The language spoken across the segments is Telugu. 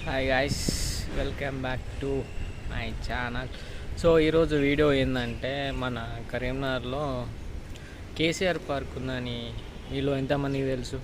Hi guys, welcome back to my channel. So ఈరోజు వీడియో ఏంటంటే మన కరీంనగర్లో కేసీఆర్ పార్క్ ఉందని మీలో ఎంతమందికి తెలుసు?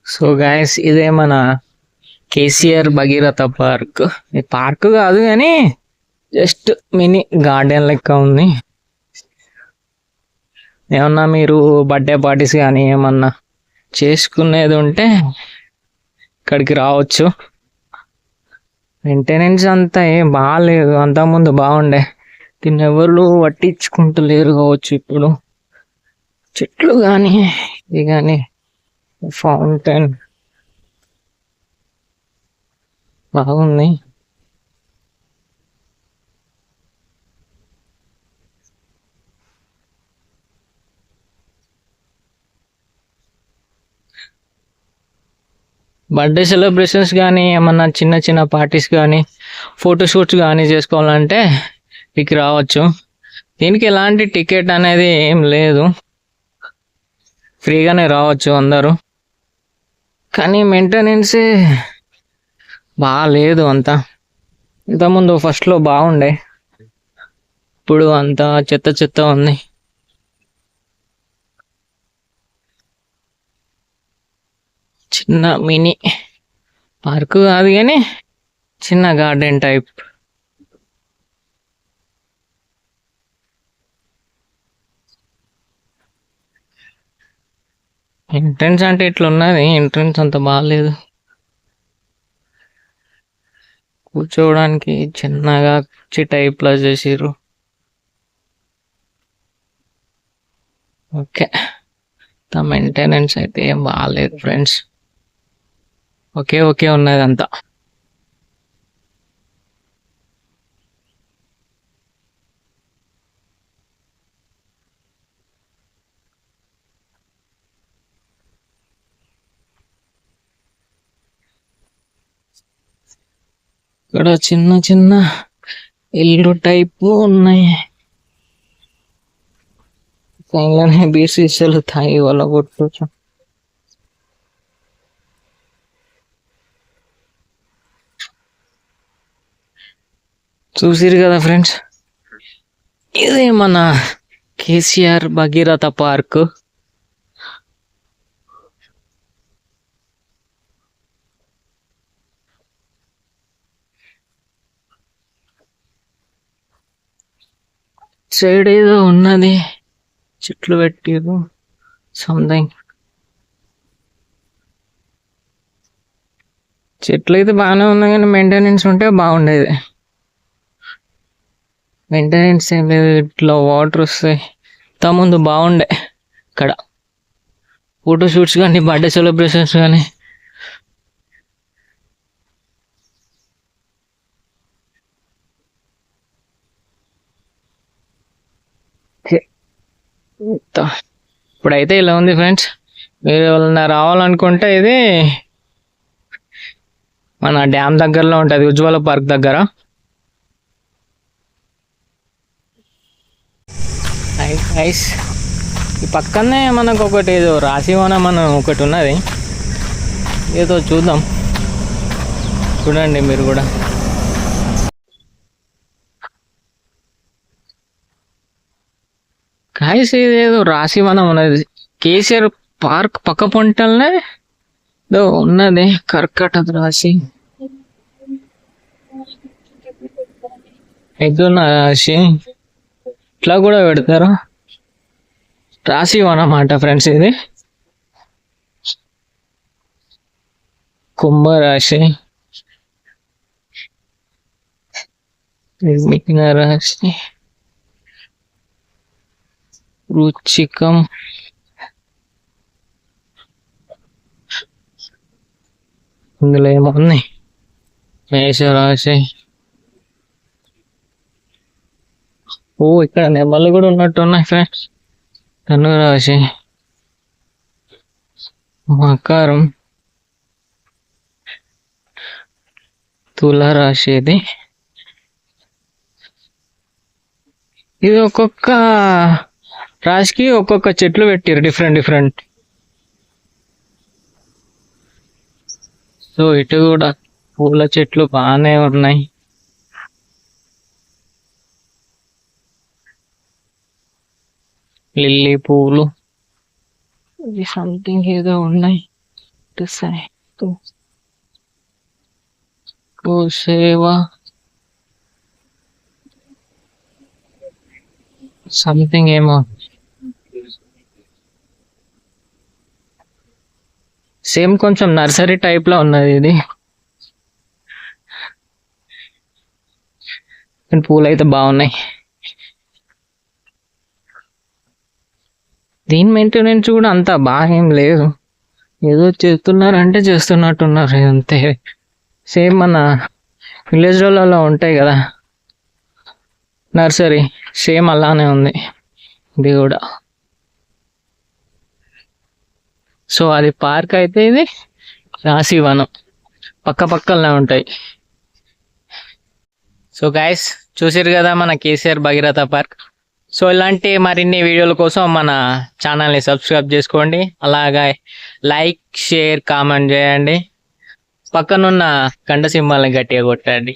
సో గాయస్, ఇదే మన కేసీఆర్ భగీరథ పార్క్. ఈ పార్క్ కాదు కానీ జస్ట్ మినీ గార్డెన్ లెక్క ఉంది. ఏమన్నా మీరు బర్త్డే పార్టీస్ కానీ ఏమన్నా చేసుకునేది ఉంటే ఇక్కడికి రావచ్చు. మెయింటెనెన్స్ అంతా ఏం బాగాలేదు, అంతకుముందు బాగుండే. దీన్ని ఎవరు పట్టించుకుంటలేరు కావచ్చు. ఇప్పుడు చెట్లు కానీ ఇది కానీ ఫౌంటైన్ బాగుంది. బర్త్డే సెలబ్రేషన్స్ కానీ ఏమన్నా చిన్న చిన్న పార్టీస్ కానీ ఫోటోషూట్స్ కానీ చేసుకోవాలంటే ఇక్కడికి రావచ్చు. దీనికి ఎలాంటి టికెట్ అనేది ఏం లేదు, ఫ్రీగానే రావచ్చు అందరూ. కానీ మెయింటెనెన్సే బాగాలేదు అంతా. ఇంతకుముందు ఫస్ట్లో బాగుండే, ఇప్పుడు అంతా చెత్త చెత్త ఉంది. చిన్న మినీ పార్కు కాదు కానీ చిన్న గార్డెన్ టైప్. ఎంట్రన్స్ అంటే ఇట్లా ఉన్నది, ఎంట్రన్స్ అంత బాగాలేదు. కూర్చోవడానికి చిన్నగా కుర్చీ టైప్లో చేసిర్రు. ఓకే, మెయింటెనెన్స్ అయితే ఏం బాగాలేదు ఫ్రెండ్స్. ఓకే ఉన్నది అంతా. ఇక్కడ చిన్న చిన్న ఇల్లు టైపు ఉన్నాయి. పైననే బీసీసీలు తాగి వాళ్ళ కొట్టుకోవచ్చు. చూసిరు కదా ఫ్రెండ్స్, ఇది మన కేసీఆర్ భగీరథ పార్క్. సైడ్ ఏదో ఉన్నది, చెట్లు పెట్టిరు సంథింగ్. చెట్లు అయితే బాగానే ఉన్నాయి కానీ మెయింటెనెన్స్ ఉంటే బాగుండేది. మెయింటెనెన్స్ ఏం లేదు, ఇట్లా వాటర్ వస్తాయి. ముందు బాగుండే ఇక్కడ ఫోటోషూట్స్ కానీ బర్త్డే సెలబ్రేషన్స్ కానీ. ఇప్పుడైతే ఇలా ఉంది ఫ్రెండ్స్. మీరు ఎవరన్నా రావాలనుకుంటే ఇది మన డ్యామ్ దగ్గరలో ఉంటుంది, ఉజ్వల పార్క్ దగ్గర. నైస్. ఈ పక్కనే మనకు ఒకటి ఏదో రాశివనం అని ఒకటి ఉన్నది, ఏదో చూద్దాం. చూడండి మీరు కూడా. గాయస్, ఇదేదో రాశివనం ఉన్నది కేసీఆర్ పార్క్ పక్క పొంటలనే ఏదో ఉన్నది, కర్కట రాశి. ఎగ్గున్న రాశి ఇట్లా కూడా పెడతారు. రాశి అన్నమాట ఫ్రెండ్స్ ఇది. కుంభరాశి, మీన రాశి, వృచ్చికం, ఇందులో ఏముంది, మేషరాశి. ఓ ఇక్కడ నెమళ్ళు కూడా ఉన్నట్టు ఉన్నాయి ఫ్రెండ్స్. ధనురాశి, మకరం, తులారాశి. ఇది ఒక్కొక్క రాశికి ఒక్కొక్క చెట్లు పెట్టారు, డిఫరెంట్ డిఫరెంట్. సో ఇటు కూడా పూల చెట్లు బాగానే ఉన్నాయి. లిల్లీ పువ్వులు, ఇది సంథింగ్ ఏదో ఉన్నాయి. సేవ సంథింగ్ ఏమో, సేమ్ కొంచెం నర్సరీ టైప్ లో ఉన్నది ఇది. పూలు అయితే బాగున్నాయి. దీని మెయింటెనెన్స్ కూడా అంత బాగా ఏం లేదు, ఏదో చేస్తున్నారంటే చేస్తున్నట్టున్నారు అంతే. సేమ్ మన విలేజ్లలో ఉంటాయి కదా నర్సరీ, సేమ్ అలానే ఉంది ఇది కూడా. సో అది పార్క్ అయితే, ఇది రాశివనం, పక్క పక్కనే ఉంటాయి. సో గైస్ చూసారు కదా మన కేసీఆర్ భగీరథ పార్క్. సో ఇలాంటి మరిన్ని వీడియోల కోసం మన ఛానల్ని సబ్స్క్రైబ్ చేసుకోండి. అలాగే లైక్, షేర్, కామెంట్ చేయండి. పక్కనున్న గంట సింబల్ని గట్టిగా కొట్టండి.